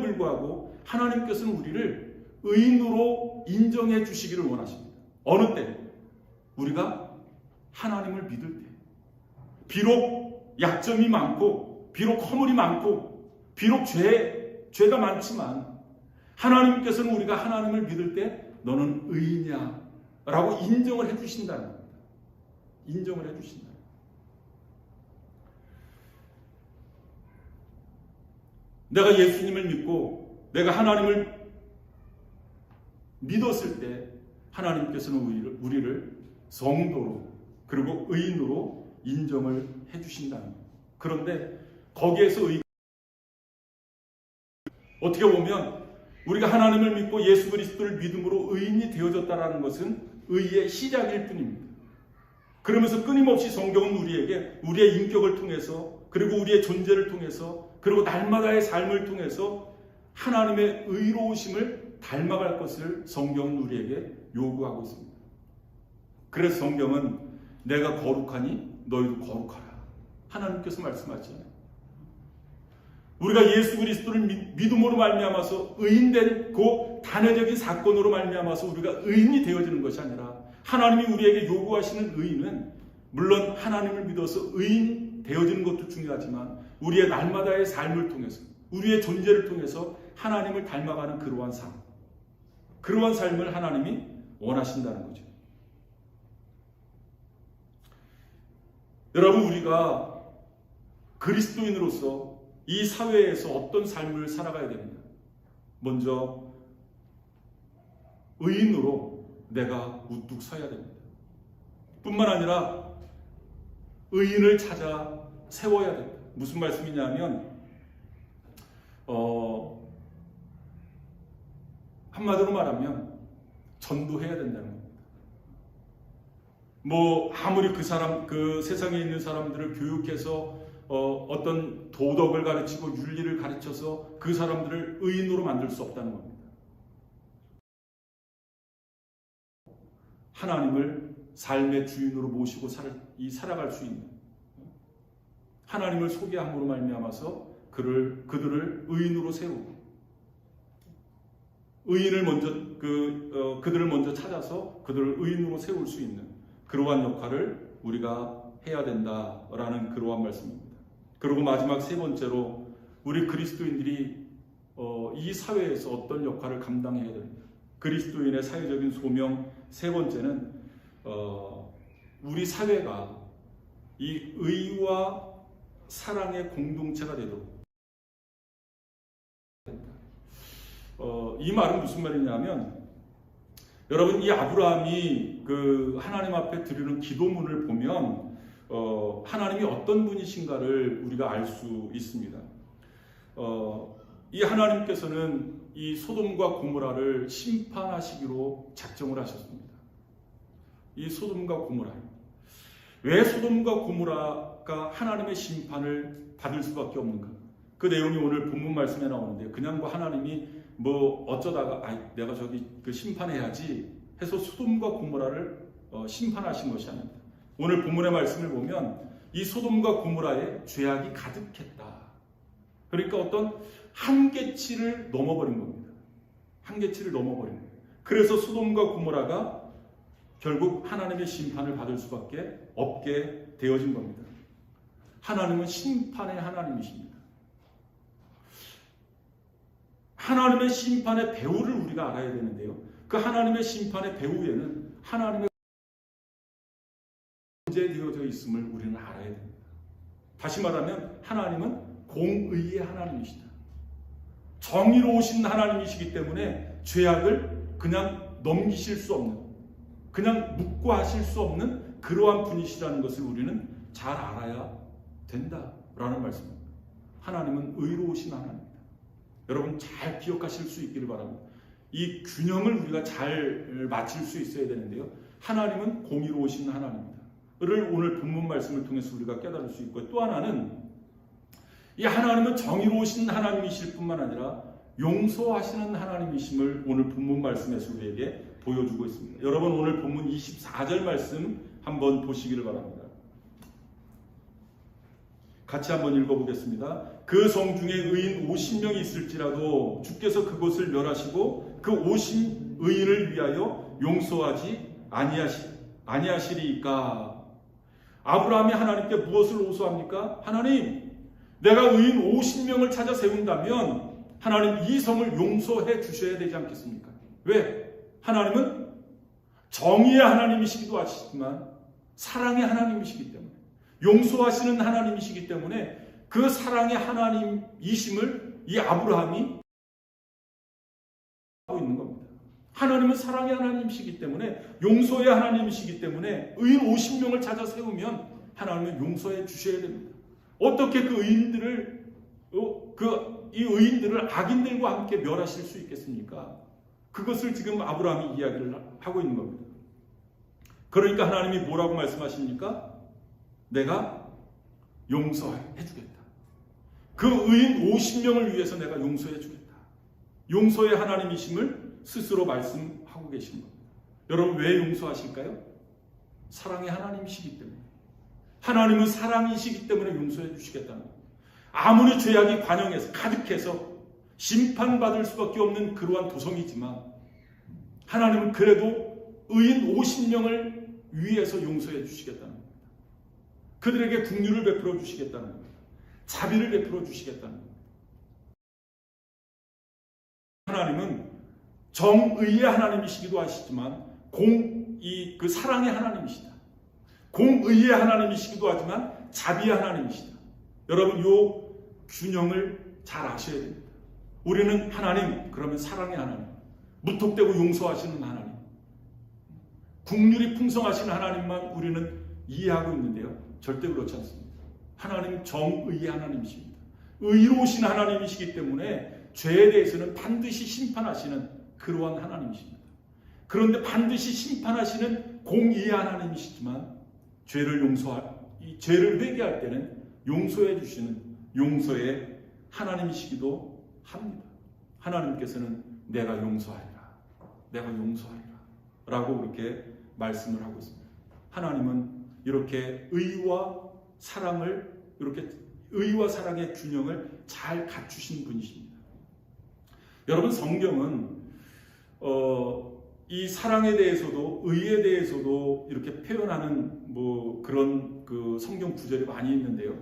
불구하고 하나님께서는 우리를 의인으로 인정해 주시기를 원하십니다. 어느 때? 우리가 하나님을 믿을 때. 비록 약점이 많고 비록 허물이 많고 비록 죄가 많지만 하나님께서는 우리가 하나님을 믿을 때 너는 의인이야 라고 인정을 해주신다는 겁니다. 인정을 해주신다. 내가 예수님을 믿고 내가 하나님을 믿었을 때 하나님께서는 우리를 성도로 그리고 의인으로 인정을 해주신다는 겁니다. 그런데 거기에서 어떻게 보면 우리가 하나님을 믿고 예수 그리스도를 믿음으로 의인이 되어졌다는 것은 의의 시작일 뿐입니다. 그러면서 끊임없이 성경은 우리에게 우리의 인격을 통해서 그리고 우리의 존재를 통해서 그리고 날마다의 삶을 통해서 하나님의 의로우심을 닮아갈 것을 성경은 우리에게 요구하고 있습니다. 그래서 성경은 내가 거룩하니 너희도 거룩하라. 하나님께서 말씀하시잖아요. 우리가 예수 그리스도를 믿음으로 말미암아서 의인된 그 단회적인 사건으로 말미암아서 우리가 의인이 되어지는 것이 아니라 하나님이 우리에게 요구하시는 의인은 물론 하나님을 믿어서 의인 되어지는 것도 중요하지만 우리의 날마다의 삶을 통해서 우리의 존재를 통해서 하나님을 닮아가는 그러한 삶, 그러한 삶을 하나님이 원하신다는 거죠. 여러분, 우리가 그리스도인으로서 이 사회에서 어떤 삶을 살아가야 됩니다. 먼저 의인으로 내가 우뚝 서야 됩니다. 뿐만 아니라 의인을 찾아 세워야 됩니다. 무슨 말씀이냐면 한마디로 말하면 전도해야 된다는 겁니다. 아무리 그 세상에 있는 사람들을 교육해서 어떤 도덕을 가르치고 윤리를 가르쳐서 그 사람들을 의인으로 만들 수 없다는 겁니다. 하나님을 삶의 주인으로 모시고 살아갈 수 있는, 하나님을 소개함으로 말미암아서 그들을 의인으로 세우고, 의인을 먼저 그들을 먼저 찾아서 그들을 의인으로 세울 수 있는 그러한 역할을 우리가 해야 된다라는 그러한 말씀입니다. 그리고 마지막 세 번째로 우리 그리스도인들이 이 사회에서 어떤 역할을 감당해야 됩니다. 그리스도인의 사회적인 소명 세 번째는 우리 사회가 이 의와 사랑의 공동체가 되도록. 이 말은 무슨 말이냐면, 여러분, 이 아브라함이 하나님 앞에 드리는 기도문을 보면 하나님이 어떤 분이신가를 우리가 알 수 있습니다. 이 하나님께서는 이 소돔과 고모라를 심판하시기로 작정을 하셨습니다. 이 소돔과 고모라, 왜 소돔과 고모라가 하나님의 심판을 받을 수밖에 없는가? 그 내용이 오늘 본문 말씀에 나오는데, 그냥 하나님이 어쩌다가 내가 심판해야지 해서 소돔과 고모라를 심판하신 것이 아닙니다. 오늘 본문의 말씀을 보면 이 소돔과 고모라에 죄악이 가득했다. 그러니까 어떤 한계치를 넘어버린 겁니다. 한계치를 넘어버린 거예요. 그래서 소돔과 고모라가 결국 하나님의 심판을 받을 수밖에 없게 되어진 겁니다. 하나님은 심판의 하나님이십니다. 하나님의 심판의 배후를 우리가 알아야 되는데요. 그 하나님의 심판의 배후에는 하나님의 존재되어져 있음을 우리는 알아야 됩니다. 다시 말하면 하나님은 공의의 하나님이시다. 정의로우신 하나님이시기 때문에 죄악을 그냥 넘기실 수 없는, 그냥 묵과하실 수 없는 그러한 분이시라는 것을 우리는 잘 알아야 된다라는 말씀입니다. 하나님은 의로우신 하나님입니다. 여러분 잘 기억하실 수 있기를 바랍니다. 이 균형을 우리가 잘 맞출 수 있어야 되는데요. 하나님은 공의로우신 하나님입니다. 를 오늘 본문 말씀을 통해서 우리가 깨달을 수 있고, 또 하나는 이 하나님은 정의로우신 하나님이실 뿐만 아니라 용서하시는 하나님이심을 오늘 본문 말씀에서 우리에게 보여주고 있습니다. 여러분 오늘 본문 24절 말씀 한번 보시기를 바랍니다. 같이 한번 읽어보겠습니다. 그 성 중에 의인 50명이 있을지라도 주께서 그곳을 멸하시고 그 50의인을 위하여 용서하지 아니하시리이까. 아브라함이 하나님께 무엇을 호소합니까? 하나님, 내가 의인 50명을 찾아 세운다면 하나님 이 성을 용서해 주셔야 되지 않겠습니까? 왜? 하나님은 정의의 하나님이시기도 하시지만 사랑의 하나님이시기 때문에, 용서하시는 하나님이시기 때문에 그 사랑의 하나님이심을 이 아브라함이 하고 있는 겁니다. 하나님은 사랑의 하나님이시기 때문에, 용서의 하나님이시기 때문에 의인 50명을 찾아 세우면 하나님은 용서해 주셔야 됩니다. 어떻게 그 의인들을 이 의인들을 악인들과 함께 멸하실 수 있겠습니까? 그것을 지금 아브라함이 이야기를 하고 있는 겁니다. 그러니까 하나님이 뭐라고 말씀하십니까? 내가 용서해 주겠다. 그 의인 50명을 위해서 내가 용서해 주겠다. 용서의 하나님이심을 스스로 말씀하고 계신 겁니다. 여러분 왜 용서하실까요? 사랑의 하나님이시기 때문에. 하나님은 사랑이시기 때문에 용서해 주시겠다는 겁니다. 아무리 죄악이 관영해서 가득해서 심판받을 수밖에 없는 그러한 도성이지만 하나님은 그래도 의인 50명을 위해서 용서해 주시겠다는 겁니다. 그들에게 긍휼을 베풀어 주시겠다는 겁니다. 자비를 베풀어 주시겠다는 겁니다. 하나님은 정의의 하나님이시기도 하시지만 그 사랑의 하나님이시다. 공의의 하나님이시기도 하지만 자비의 하나님이시다. 여러분, 이 균형을 잘 아셔야 됩니다. 우리는 하나님, 그러면 사랑의 하나님, 무턱대고 용서하시는 하나님, 긍휼이 풍성하신 하나님만 우리는 이해하고 있는데요, 절대 그렇지 않습니다. 하나님 정의의 하나님이십니다. 의로우신 하나님이시기 때문에 죄에 대해서는 반드시 심판하시는 그러한 하나님이십니다. 그런데 반드시 심판하시는 공의의 하나님이시지만 죄를 회개할 때는 용서해 주시는 용서의 하나님이시기도 합니다. 하나님께서는 내가 용서하리라, 내가 용서하리라 라고 그렇게 말씀을 하고 있습니다. 하나님은 이렇게 의와 사랑의 균형을 잘 갖추신 분이십니다. 여러분, 성경은 이 사랑에 대해서도 의에 대해서도 이렇게 표현하는 그런 그 성경 구절이 많이 있는데요.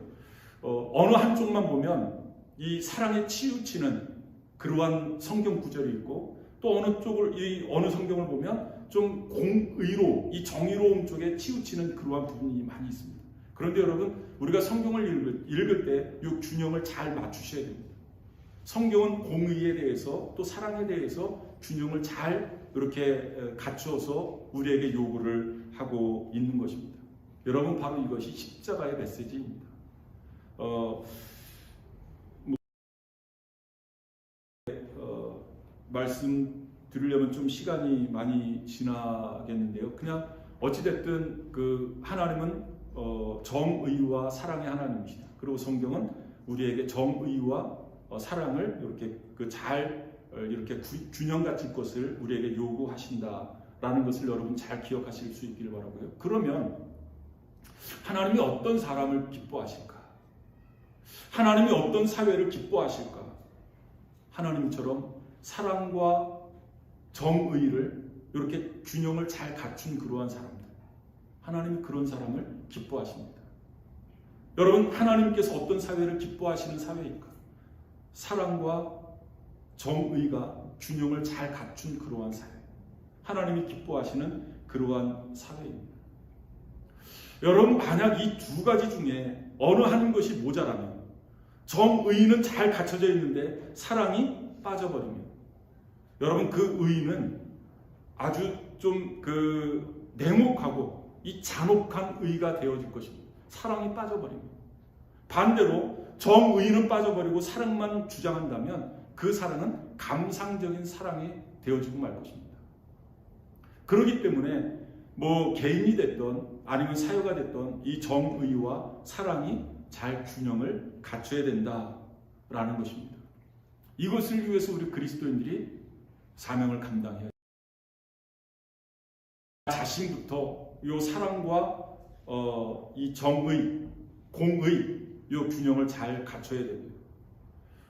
어느 한쪽만 보면 이 사랑에 치우치는 그러한 성경 구절이 있고, 또 어느 성경을 보면 좀 공의로, 이 정의로움 쪽에 치우치는 그러한 부분이 많이 있습니다. 그런데 여러분, 우리가 성경을 읽을 때 이 균형을 잘 맞추셔야 됩니다. 성경은 공의에 대해서 또 사랑에 대해서 균형을 잘 이렇게 갖추어서 우리에게 요구를 하고 있는 것입니다. 여러분, 바로 이것이 십자가의 메시지입니다. 말씀 드리려면 좀 시간이 많이 지나겠는데요. 그냥 어찌됐든 그 하나님은 정의와 사랑의 하나님이시다. 그리고 성경은 우리에게 정의와 사랑을 이렇게 균형 갖출 것을 우리에게 요구하신다라는 것을 여러분 잘 기억하실 수 있기를 바라고요. 그러면 하나님이 어떤 사람을 기뻐하실까? 하나님이 어떤 사회를 기뻐하실까? 하나님처럼 사랑과 정의를 이렇게 균형을 잘 갖춘 그러한 사람들, 하나님이 그런 사람을 기뻐하십니다. 여러분, 하나님께서 어떤 사회를 기뻐하시는 사회일까? 사랑과 정의가 균형을 잘 갖춘 그러한 사회, 하나님이 기뻐하시는 그러한 사회입니다. 여러분, 만약 이 두 가지 중에 어느 한 것이 모자라면, 정의는 잘 갖춰져 있는데 사랑이 빠져버리면, 여러분, 그 의는 아주 좀 냉혹하고 이 잔혹한 의가 되어질 것입니다. 사랑이 빠져버립니다. 반대로 정의는 빠져버리고 사랑만 주장한다면 그 사랑은 감상적인 사랑이 되어지고 말 것입니다. 그렇기 때문에 개인이 됐던 아니면 사회가 됐던 이 정의와 사랑이 잘 균형을 갖춰야 된다라는 것입니다. 이것을 위해서 우리 그리스도인들이 사명을 감당해야 됩니다. 자신부터 이 사랑과 이 정의, 공의 이 균형을 잘 갖춰야 됩니다.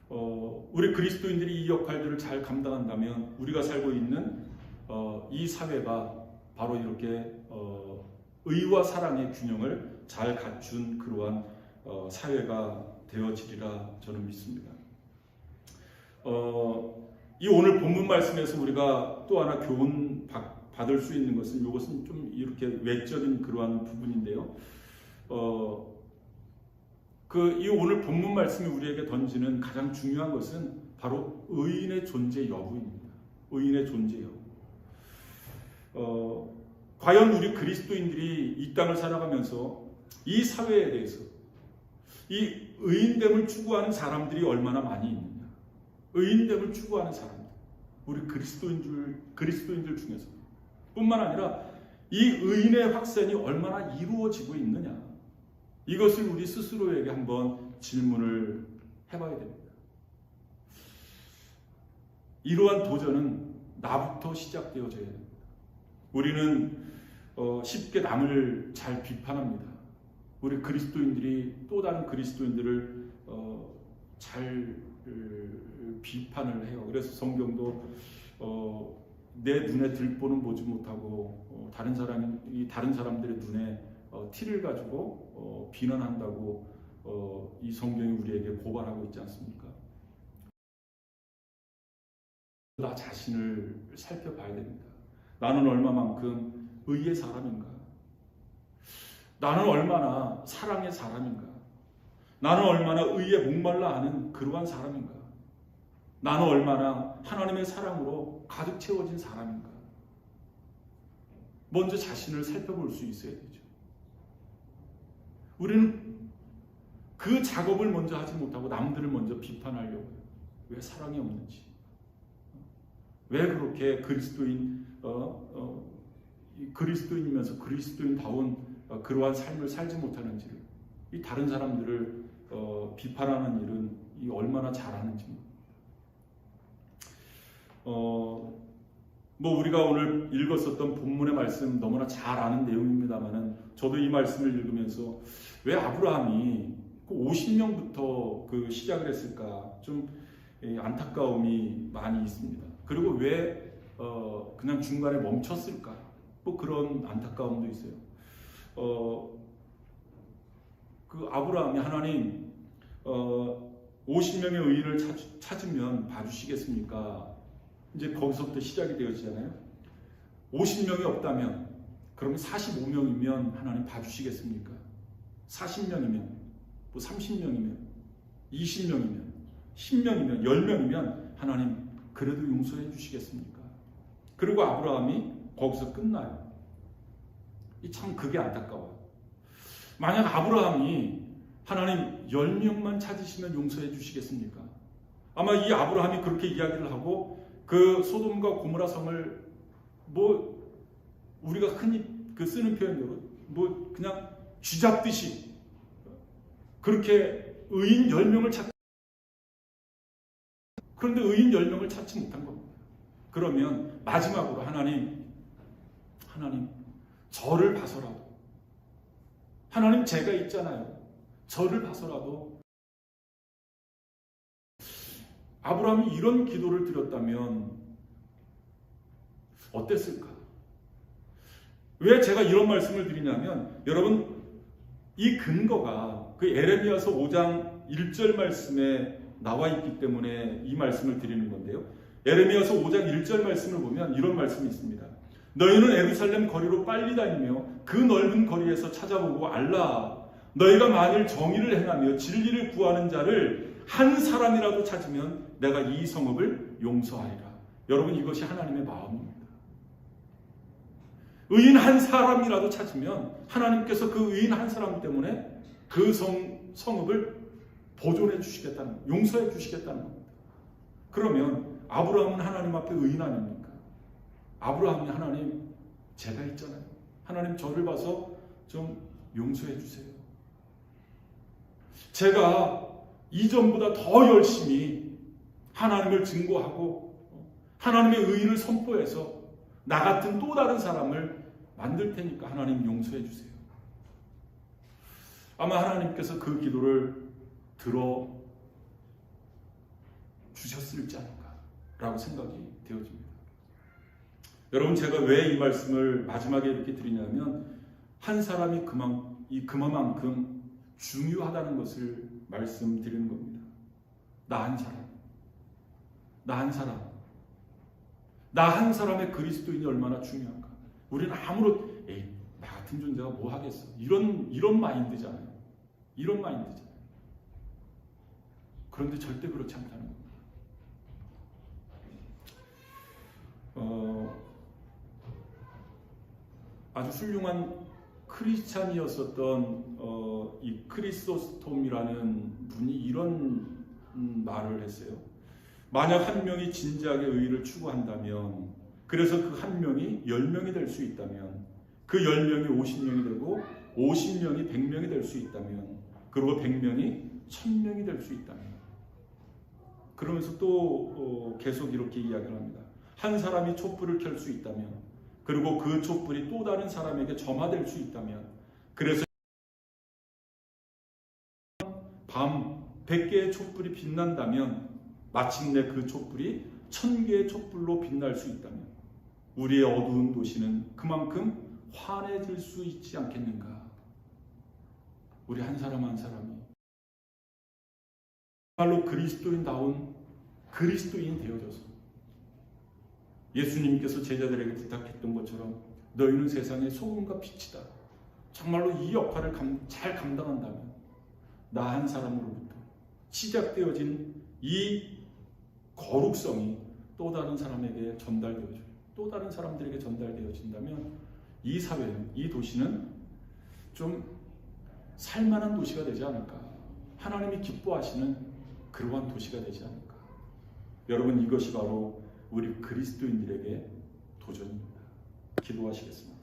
우리 그리스도인들이 이 역할들을 잘 감당한다면 우리가 살고 있는 이 사회가 바로 이렇게 의와 사랑의 균형을 잘 갖춘 그러한 사회가 되어지리라 저는 믿습니다. 이 오늘 본문 말씀에서 우리가 또 하나 교훈 받을 수 있는 것은, 이것은 좀 이렇게 외적인 그러한 부분인데요. 이 오늘 본문 말씀이 우리에게 던지는 가장 중요한 것은 바로 의인의 존재 여부입니다. 의인의 존재 여부. 과연 우리 그리스도인들이 이 땅을 살아가면서 이 사회에 대해서 이 의인됨을 추구하는 사람들이 얼마나 많이 있느냐. 의인됨을 추구하는 사람들, 우리 그리스도인들 중에서 뿐만 아니라 이 의인의 확산이 얼마나 이루어지고 있느냐, 이것을 우리 스스로에게 한번 질문을 해봐야 됩니다. 이러한 도전은 나부터 시작되어져야 됩니다. 우리는 쉽게 남을 잘 비판합니다. 우리 그리스도인들이 또 다른 그리스도인들을 잘 비판을 해요. 그래서 성경도 내 눈에 들보는 보지 못하고 다른 사람들의 눈에 티를 가지고 비난한다고 이 성경이 우리에게 고발하고 있지 않습니까? 나 자신을 살펴봐야 됩니다. 나는 얼마만큼 의의 사람인가? 나는 얼마나 사랑의 사람인가? 나는 얼마나 의에 목말라 하는 그러한 사람인가? 나는 얼마나 하나님의 사랑으로 가득 채워진 사람인가? 먼저 자신을 살펴볼 수 있어야 되죠. 우리는 그 작업을 먼저 하지 못하고 남들을 먼저 비판하려고 해요. 왜 사랑이 없는지, 왜 그렇게 그리스도인이면서 그리스도인다운 그러한 삶을 살지 못하는지를, 이 다른 사람들을 비판하는 일은 이 얼마나 잘하는지. 뭐 우리가 오늘 읽었었던 본문의 말씀 너무나 잘 아는 내용입니다만은 저도 이 말씀을 읽으면서 왜 아브라함이 그 50명부터 그 시작을 했을까 좀 안타까움이 많이 있습니다. 그리고 왜 그냥 중간에 멈췄을까? 뭐 그런 안타까움도 있어요. 그 아브라함이 하나님 50명의 의인을 찾으면 봐주시겠습니까? 이제 거기서부터 시작이 되어지잖아요. 50명이 없다면 그러면 45명이면 하나님 봐주시겠습니까? 40명이면 뭐 30명이면 20명이면 10명이면 10명이면 하나님 그래도 용서해 주시겠습니까? 그리고 아브라함이 거기서 끝나요. 참 그게 안타까워요. 만약 아브라함이 하나님 10명만 찾으시면 용서해 주시겠습니까? 아마 이 아브라함이 그렇게 이야기를 하고 그 소돔과 고모라 성을 뭐 우리가 흔히 그 쓰는 표현으로 뭐 그냥 쥐잡듯이 그렇게 의인 10명을 찾. 그런데 의인 10명을 찾지 못한 겁니다. 그러면 마지막으로 하나님 저를 봐서라도, 하나님 제가 있잖아요. 저를 봐서라도. 아브라함이 이런 기도를 드렸다면 어땠을까? 왜 제가 이런 말씀을 드리냐면, 여러분 이 근거가 그 에레미야서 5장 1절 말씀에 나와 있기 때문에 이 말씀을 드리는 건데요. 에레미야서 5장 1절 말씀을 보면 이런 말씀이 있습니다. 너희는 예루살렘 거리로 빨리 다니며 그 넓은 거리에서 찾아보고 알라. 너희가 만일 정의를 행하며 진리를 구하는 자를 한 사람이라도 찾으면 내가 이 성읍을 용서하리라. 여러분 이것이 하나님의 마음입니다. 의인 한 사람이라도 찾으면 하나님께서 그 의인 한 사람 때문에 그 성읍을 보존해 주시겠다는, 용서해 주시겠다는 겁니다. 그러면 아브라함은 하나님 앞에 의인 아닙니까? 아브라함이 하나님 제가 있잖아요. 하나님 저를 봐서 좀 용서해 주세요. 제가 이전보다 더 열심히 하나님을 증거하고 하나님의 의의를 선포해서 나 같은 또 다른 사람을 만들 테니까 하나님 용서해 주세요. 아마 하나님께서 그 기도를 들어 주셨을지 않을까라고 생각이 되어집니다. 여러분 제가 왜 이 말씀을 마지막에 이렇게 드리냐면 한 사람이 그만큼 중요하다는 것을 말씀드리는 겁니다. 나 한 사람, 나 한 사람의 그리스도인이 얼마나 중요한가. 우리는 아무런 나 같은 존재가 뭐 하겠어, 이런 마인드잖아요. 이런 마인드잖아요. 그런데 절대 그렇지 않다는 겁니다. 아주 훌륭한 크리스찬이었었던 이 크리소스톰이라는 분이 이런 말을 했어요. 만약 한 명이 진지하게 의의를 추구한다면, 그래서 그 한 명이 10명이 될 수 있다면, 그 10명이 50명이 되고 50명이 100명이 될 수 있다면, 그리고 100명이 1000명이 될 수 있다면, 그러면서 또 계속 이렇게 이야기를 합니다. 한 사람이 촛불을 켤 수 있다면, 그리고 그 촛불이 또 다른 사람에게 점화될 수 있다면, 그래서 밤 100개의 촛불이 빛난다면 마침내 그 촛불이 1000개의 촛불로 빛날 수 있다면 우리의 어두운 도시는 그만큼 환해질 수 있지 않겠는가? 우리 한 사람 한 사람이 정말로 그리스도인다운 그리스도인이 되어져서 예수님께서 제자들에게 부탁했던 것처럼 너희는 세상의 소금과 빛이다. 정말로 이 역할을 잘 감당한다면 나 한 사람으로부터 시작되어진 이 거룩성이 또 다른 사람에게 전달되어져요. 또 다른 사람들에게 전달되어진다면 이 사회는, 이 도시는 좀 살만한 도시가 되지 않을까. 하나님이 기뻐하시는 그러한 도시가 되지 않을까. 여러분, 이것이 바로 우리 그리스도인들에게 도전입니다. 기도하시겠습니다.